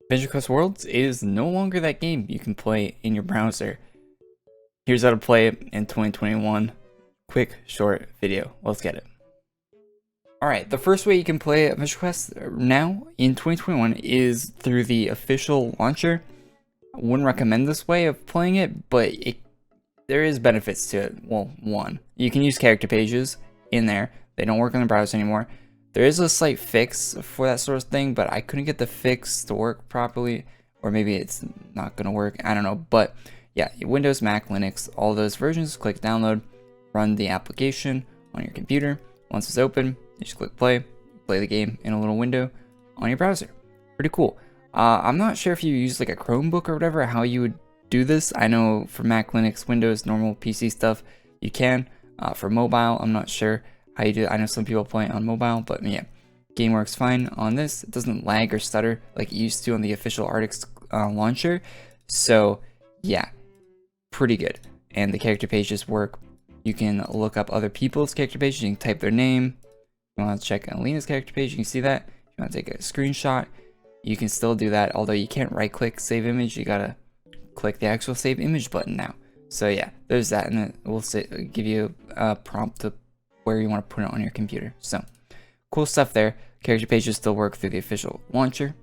Adventure Quest Worlds is no longer that game you can play in your browser. Here's how to play it in 2021. Quick, short video. Let's get it. Alright, the first way you can play Adventure Quest now in 2021 is through the official launcher. I wouldn't recommend this way of playing it, but there is benefits to it. Well, one, you can use character pages in there. They don't work on the browser anymore. There is a slight fix for that sort of thing, but I couldn't get the fix to work properly, or maybe it's not gonna work, I don't know. But yeah, Windows, Mac, Linux, all those versions, click download, run the application on your computer. Once it's open, you just click play the game in a little window on your browser. Pretty cool. I'm not sure if you use like a Chromebook or whatever, how you would do this. I know for Mac, Linux, Windows, normal PC stuff, you can. For mobile, I'm not sure how you do it. I know some people play it on mobile, but yeah, game works fine on this. It doesn't lag or stutter like it used to on the official Artix launcher. So yeah, pretty good. And the character pages work. You can look up other people's character pages. You can type their name. If you want to check Alina's character page, you can see that. If you want to take a screenshot, you can still do that. Although you can't right click save image, you gotta click the actual save image button now. So yeah, there's that, and it will give you a prompt to where you want to put it on your computer. So cool stuff there. Character pages still work through the official launcher.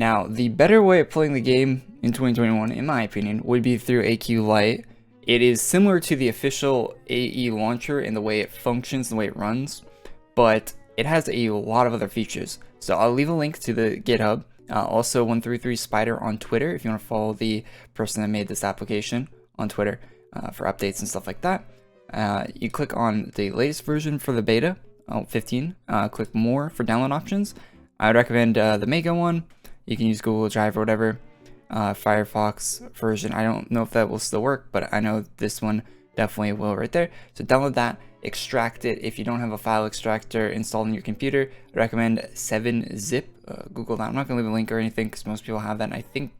Now, the better way of playing the game in 2021, in my opinion, would be through AQ Lite. It is similar to the official AE launcher in the way it functions, the way it runs, but it has a lot of other features. So I'll leave a link to the GitHub. Also 133 Spider on Twitter if you want to follow the person that made this application on Twitter for updates and stuff like that. You click on the latest version for the beta, 15. Click more for download options. I would recommend the Mega one. You can use Google Drive or whatever. Firefox version, I don't know if that will still work, but I know this one definitely will right there. So download that, extract it. If you don't have a file extractor installed on your computer, I recommend 7-zip. Google that. I'm not going to leave a link or anything because most people have that, and I think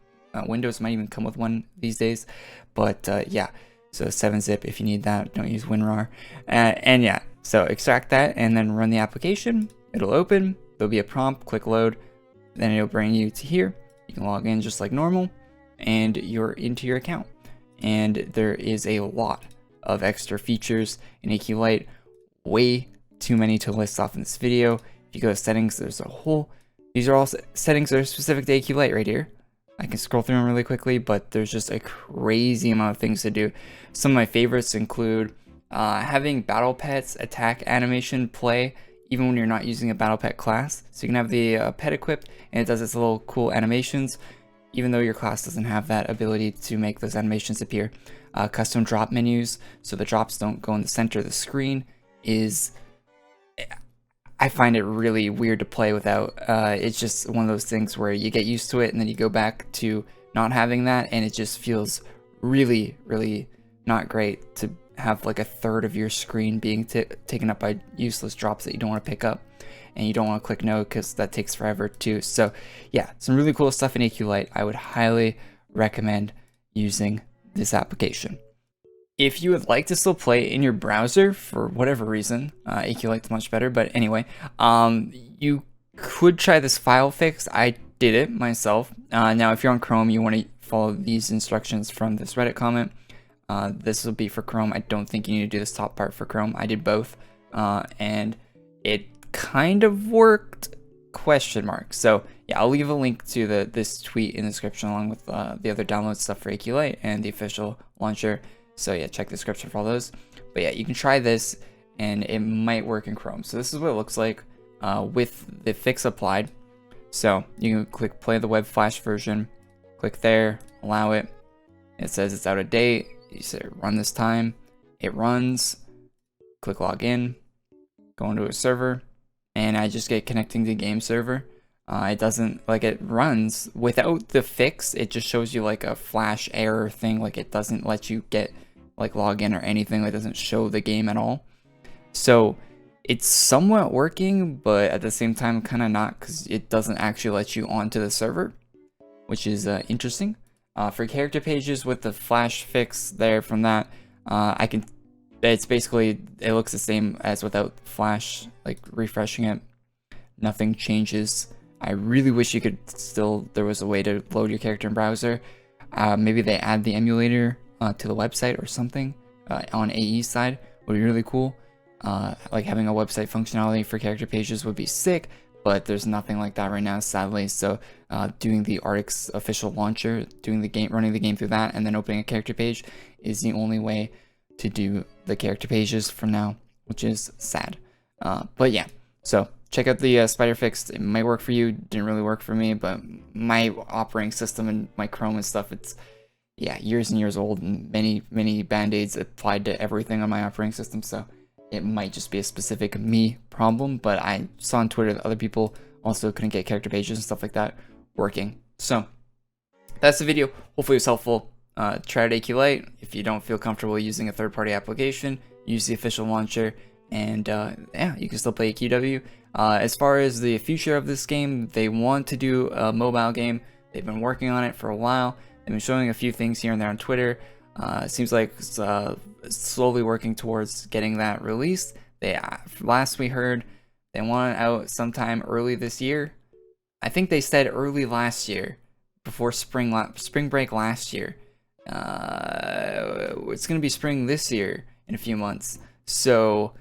Windows might even come with one these days. But yeah, so 7-zip if you need that. Don't use WinRAR. And yeah, so extract that and then run the application. It'll open. There'll be a prompt. Click load. Then it'll bring you to here. You can log in just like normal, and you're into your account. And there is a lot of extra features in AQ Lite. Way too many to list off in this video. If you go to settings, there's a whole... These are all settings that are specific to AQ Lite right here. I can scroll through them really quickly, but there's just a crazy amount of things to do. Some of my favorites include having battle pets attack animation play even when you're not using a battle pet class. So you can have the pet equipped, and it does its little cool animations, even though your class doesn't have that ability to make those animations appear. Custom drop menus, so the drops don't go in the center of the screen, is... I find it really weird to play without. It's just one of those things where you get used to it and then you go back to not having that, and it just feels really, really not great to have like a third of your screen being taken up by useless drops that you don't want to pick up, and you don't want to click no because that takes forever too. So yeah, some really cool stuff in AQ Lite. I would highly recommend using this application. If you would like to still play in your browser for whatever reason, AQ Lite's much better, but anyway, you could try this file fix. I did it myself. Now, if you're on Chrome, you want to follow these instructions from this Reddit comment. This will be for Chrome. I don't think you need to do this top part for Chrome. I did both, and it kind of worked, question mark. So yeah, I'll leave a link to this tweet in the description along with the other download stuff for AQ Lite and the official launcher. So yeah, check the description for all those. But yeah, you can try this and it might work in Chrome. So this is what it looks like with the fix applied. So you can click play the web flash version, click there, allow it. It says it's out of date. You say run this time. It runs. Click log in, go into a server, and I just get connecting to the game server. It doesn't, like, it runs without the fix. It just shows you like a flash error thing. Like it doesn't let you get like log in or anything. It doesn't show the game at all. So it's somewhat working, but at the same time kind of not, because it doesn't actually let you onto the server, which is interesting. For character pages with the flash fix there from that, it's basically, it looks the same as without flash, like refreshing it. Nothing changes. I really wish you could there was a way to load your character in browser. Maybe they add the emulator to the website or something on AE's side would be really cool. Like having a website functionality for character pages would be sick, but there's nothing like that right now, sadly. So doing the Arctic's official launcher, running the game through that, and then opening a character page is the only way to do the character pages for now, which is sad. But yeah, so check out the spider fix. It might work for you. Didn't really work for me, but my operating system and my Chrome and stuff, it's years and years old, and many band-aids applied to everything on my operating system. So it might just be a specific me problem, but I saw on Twitter that other people also couldn't get character pages and stuff like that working. So that's the video. Hopefully it was helpful. Try out AQ Lite. If you don't feel comfortable using a third-party application, use the official launcher, and yeah, you can still play AQW. As far as the future of this game, they want to do a mobile game. They've been working on it for a while. They've been showing a few things here and there on Twitter. It seems like it's slowly working towards getting that released. Last we heard, they want it out sometime early this year. I think they said early last year, before spring break last year. It's gonna be spring this year in a few months, so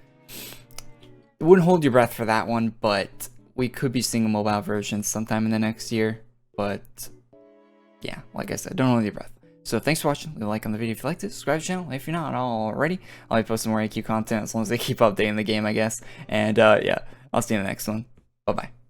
it wouldn't hold your breath for that one, but we could be seeing a mobile version sometime in the next year. But yeah, like I said, don't hold your breath. So thanks for watching. Leave a like on the video if you liked it. Subscribe to the channel if you're not already. I'll be posting more AQ content as long as they keep updating the game, I guess. And yeah, I'll see you in the next one. Bye bye.